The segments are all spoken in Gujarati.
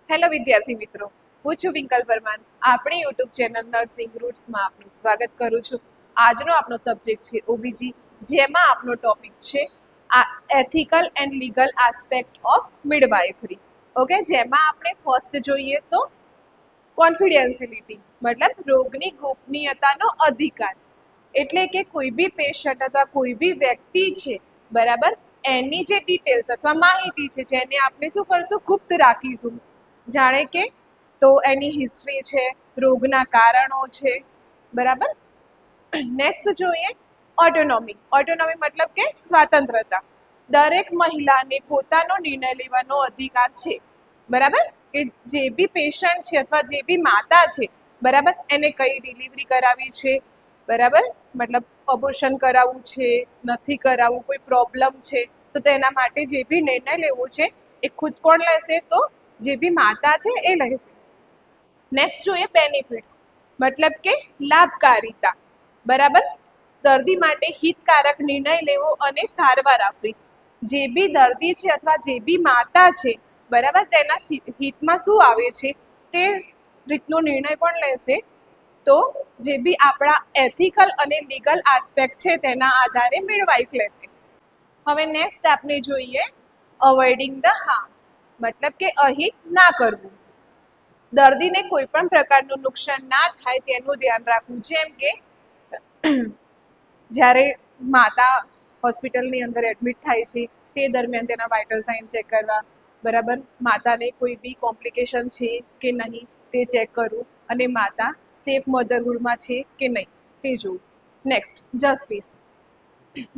હેલો વિદ્યાર્થી મિત્રો, હું છું વિંકલ પરમાર. આપણી યુટ્યુબ ચેનલ નર્સિંગ રૂટ્સમાં આપનું સ્વાગત કરું છું. આજનો આપણો સબ્જેક્ટ છે ઓબીજી, જેમાં આપણો ટોપિક છે ethical and legal aspect of midwifery. Okay, જેમાં આપણે ફર્સ્ટ જોઈએ તો કોન્ફિડેન્શિયલિટી, મતલબ રોગની ગોપનીયતાનો અધિકાર. એટલે કે કોઈ બી પેશન્ટ અથવા કોઈ બી વ્યક્તિ છે, બરાબર, એની જે ડિટેલ્સ અથવા માહિતી છે જેને આપણે શું કરશું, ગુપ્ત રાખીશું. જાણે કે તો એની હિસ્ટ્રી છે, રોગના કારણો છે, બરાબર. નેક્સ્ટ જોઈએ ઓટોનોમી. ઓટોનોમી મતલબ કે સ્વતંત્રતા. દરેક મહિલાને પોતાનો નિર્ણય લેવાનો અધિકાર છે, બરાબર. કે જે બી પેશન્ટ છે અથવા જે બી માતા છે, બરાબર, એને કઈ ડિલિવરી કરાવી છે, બરાબર, મતલબ અબોર્શન કરાવવું છે, નથી કરાવવું, કોઈ પ્રોબ્લેમ છે, તો તેના માટે જે બી નિર્ણય લેવો છે એ ખુદ કોણ લેશે, તો જે બી માતા છે એ લેશે. નેક્સ્ટ જોઈએ બેનિફિટ્સ, મતલબ કે લાભકારિતા, બરાબર. દર્દી માટે હિતકારક નિર્ણય લેવો અને સારવાર આપવી. જે બી દર્દી છે અથવા જે બી માતા છે, બરાબર, તેના હિતમાં શું આવે છે તે રીતનો નિર્ણય કોણ લેશે, તો જે બી આપણા એથિકલ અને લીગલ આસ્પેક્ટ છે તેના આધારે મિડવાઇફ લેશે. હવે નેક્સ્ટ આપણે જોઈએ અવોઇડિંગ ધ હાર્મ, મતલબ કે અહિત ના કરવું. દર્દીને કોઈ પણ પ્રકારનું નુકસાન ના થાય તેનું ધ્યાન રાખવું. જેમ કે જ્યારે માતા હોસ્પિટલની અંદર એડમિટ થાય છે તે દરમિયાન તેના વાઇટલ સાઇન ચેક કરવા, બરાબર, માતાને કોઈ બી કોમ્પ્લિકેશન છે કે નહીં તે ચેક કરવું, અને માતા સેફ મધરહુડમાં છે કે નહીં તે જોવું. નેક્સ્ટ જસ્ટિસ,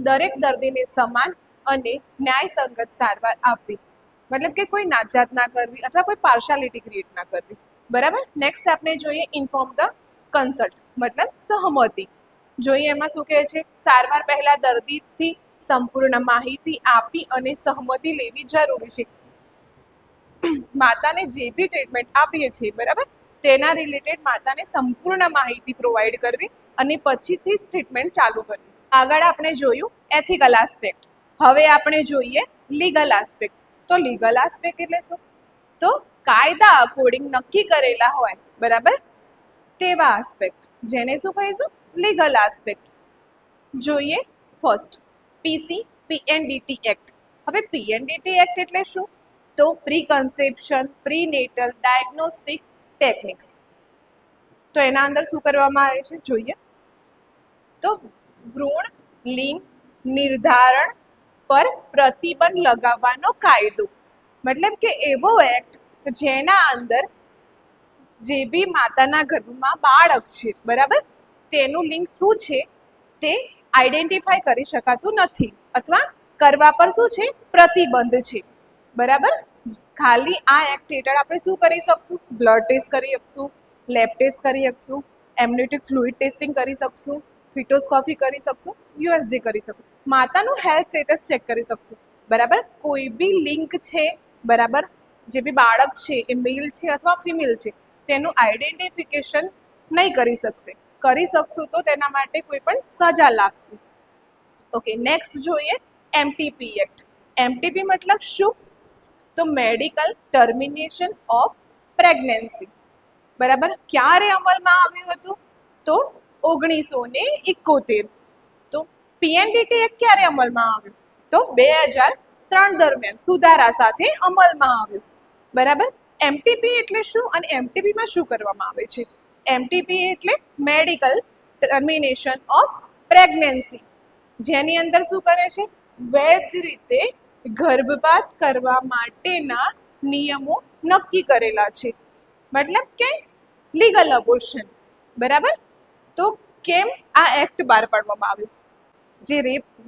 દરેક દર્દીને સમાન અને ન્યાયસંગત સારવાર આપવી. મતલબ કે કોઈ નાજાત ના કરવી અથવા કોઈ પાર્શિયાલિટી ક્રિએટ ના કરવી, બરાબર. નેક્સ્ટ આપણે જોઈએ ઇન્ફોર્મ ધ કન્સલ્ટ, મતલબ સહમતિ. જોઈએ એમાં શું કહે છે, સારવાર પહેલા દર્દીથી સંપૂર્ણ માહિતી આપી અને સહમતિ લેવી જરૂરી છે. માતાને જે બી ટ્રીટમેન્ટ આપીએ છીએ, બરાબર, તેના રિલેટેડ માતાને સંપૂર્ણ માહિતી પ્રોવાઈડ કરવી અને પછીથી ટ્રીટમેન્ટ ચાલુ કરવી. આગળ આપણે જોયું એથિકલ આસ્પેક્ટ. હવે આપણે જોઈએ લીગલ આસ્પેક્ટ. તો લીગલ આસ્પેક્ટ એટલે શું, તો કાયદા અકોર્ડિંગ નક્કી કરેલા હોય, બરાબર, તેવા આસ્પેક્ટ, જેને શું કહીશું, લીગલ આસ્પેક્ટ. જોઈએ ફર્સ્ટ પીએનડીટી એક્ટ. હવે પીએનડીટી એક્ટ એટલે શું, તો પ્રી કન્સેપ્શન પ્રીનેટલ ડાયગ્નોસ્ટિક ટેકનિક્સ. તો એના અંદર શું કરવામાં આવે છે જોઈએ તો ભ્રૂણ લિંગ નિર્ધારણ પર પ્રતિબંધ લગાવવાનો કાયદો. મતલબ કે એવો એક્ટ જેના અંદર જે બી માતાના ગર્ભમાં બાળક છે, બરાબર, તેનું લિંગ શું છે તે આઈડેન્ટિફાઈ કરી શકાતું નથી અથવા કરવા પર શું છે, પ્રતિબંધ છે, બરાબર. ખાલી આ એક્ટ હેઠળ આપણે શું કરી શકશું, બ્લડ ટેસ્ટ કરી શકશું, લેબ ટેસ્ટ કરી શકશું, એમ્નિયોટિક ફ્લુઇડ ટેસ્ટિંગ કરી શકશું, ફિટોસ્કોપી કરી શકશું, યુએસજી કરી શકશું, માતાનું હેલ્થ સ્ટેટસ ચેક કરી શકશું, બરાબર. કોઈ બી લિંક છે, બરાબર, જે બી બાળક છે એ મેલ છે અથવા ફિમેલ છે તેનું આઈડેન્ટિફિકેશન નહીં કરી શકશે. કરી શકશું તો તેના માટે કોઈ પણ સજા લાગશે. ઓકે, નેક્સ્ટ જોઈએ એમટીપી એક્ટ. એમટીપી મતલબ શું, તો મેડિકલ ટર્મિનેશન ઓફ પ્રેગ્નન્સી, બરાબર. ક્યારે અમલમાં આવ્યું હતું, તો 1971. તો પીએનડીટી એક્ટ ક્યારે અમલમાં આવ્યું, તો 2003 દરમિયાન સુધારા સાથે અમલમાં આવ્યું, બરાબર. એમટીપી એટલે શું અને એમટીપીમાં શું કરવામાં આવે છે, એમટીપી એટલે મેડિકલ ટર્મિનેશન ઓફ પ્રેગ્નન્સી, જેની અંદર શું કરે છે, વૈધ રીતે ગર્ભપાત કરવા માટેના નિયમો નક્કી કરેલા છે. મતલબ કે લીગલ અબોર્શન, બરાબર. તો કેમ આ એક્ટ બહાર પાડવામાં આવ્યું, જે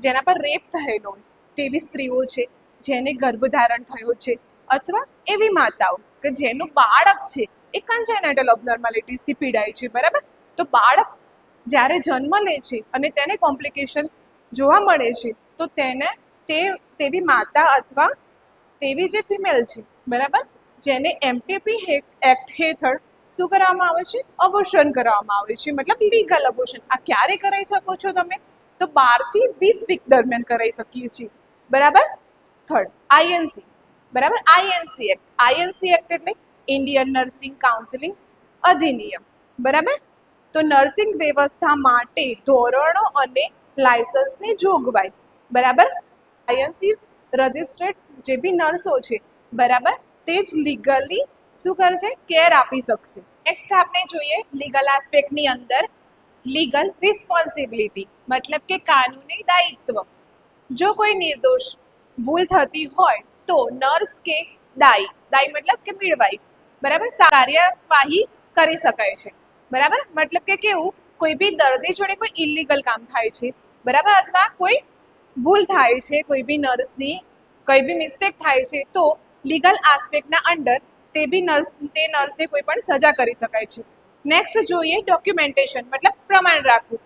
જેના પર રેપ થયેલો હોય તેવી સ્ત્રીઓ છે, જેને ગર્ભધારણ થયો છે, અથવા એવી માતાઓ કે જેનું બાળક છે એ કન્જેનાઇટલ અબનોર્માલિટીઝથી પીડાય છે, બરાબર. તો બાળક જ્યારે જન્મ લે છે અને તેને કોમ્પ્લિકેશન જોવા મળે છે, તો તેને તેવી માતા અથવા તેવી જે ફિમેલ છે, બરાબર, જેને એમટીપી એક્ટ હેઠળ શું કરવામાં આવે છે, અબોર્શન કરવામાં આવે છે, મતલબ લીગલ અબોર્શન. આ ક્યારે કરાવી શકો છો તમે, તો 12 થી 20 વીક દરમિયાન કરાવી શકીએ છીએ, બરાબર. થર્ડ આઈએનસી, બરાબર. આઈએનસી એક્ટ એટલે ઇન્ડિયન નર્સિંગ કાઉન્સિલિંગ અધિનિયમ. બરાબર. તો નર્સિંગ વ્યવસ્થા માટે ધોરણો અને લાયસન્સની જોગવાઈ. બરાબર. આઈએનસી રજિસ્ટર્ડ જે બી નર્સો છે, બરાબર, તે જ લીગલી શું કરશે? કેર આપી શકશે. નેક્સ્ટ આપણે જોઈએ લીગલ આસ્પેક્ટની અંદર લીગલ રિસ્પોન્સિબિલિટી, મતલબ કે કાનૂની દાયિત્વ. જો કોઈ નિર્દોષ ભૂલ થતી હોય તો નર્સ કે દાઈ મતલબ કે મિડવાઇફ, બરાબર, કાર્યવાહી કરી શકાય છે. બરાબર. મતલબ કે કેવું, કોઈ બી દર્દી જોડે કોઈ ઇલીગલ કામ થાય છે, બરાબર, અથવા કોઈ ભૂલ થાય છે, કોઈ બી નર્સની કોઈ બી મિસ્ટેક થાય છે, તો લીગલ આસ્પેક્ટના અંડર તે નર્સને કોઈ પણ સજા કરી શકાય છે. નેક્સ્ટ જોઈએ ડોક્યુમેન્ટેશન, મતલબ પ્રમાણ રાખવું.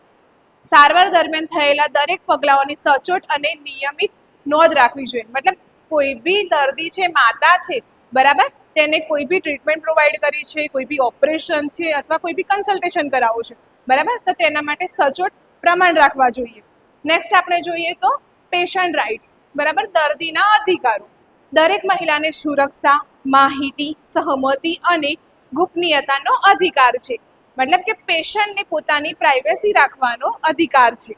સારવાર દરમિયાન થયેલા દરેક પગલાઓની સચોટ અને નિયમિત નોંધ રાખવી જોઈએ. મતલબ કોઈ બી દર્દી છે, માતા છે, બરાબર, તેને કોઈ બી ટ્રીટમેન્ટ પ્રોવાઈડ કરી છે, કોઈ બી ઓપરેશન છે, અથવા કોઈ બી કન્સલ્ટેશન કરાવવું છે, બરાબર, તો તેના માટે સચોટ પ્રમાણ રાખવા જોઈએ. નેક્સ્ટ આપણે જોઈએ તો પેશન્ટ રાઇટ્સ, બરાબર, દર્દીના અધિકારો. દરેક મહિલાને સુરક્ષા, માહિતી, સહમતિ અને ગુપનીયતાનો અધિકાર છે. મતલબ કે પેશન્ટને પોતાની પ્રાઇવેસી રાખવાનો અધિકાર છે.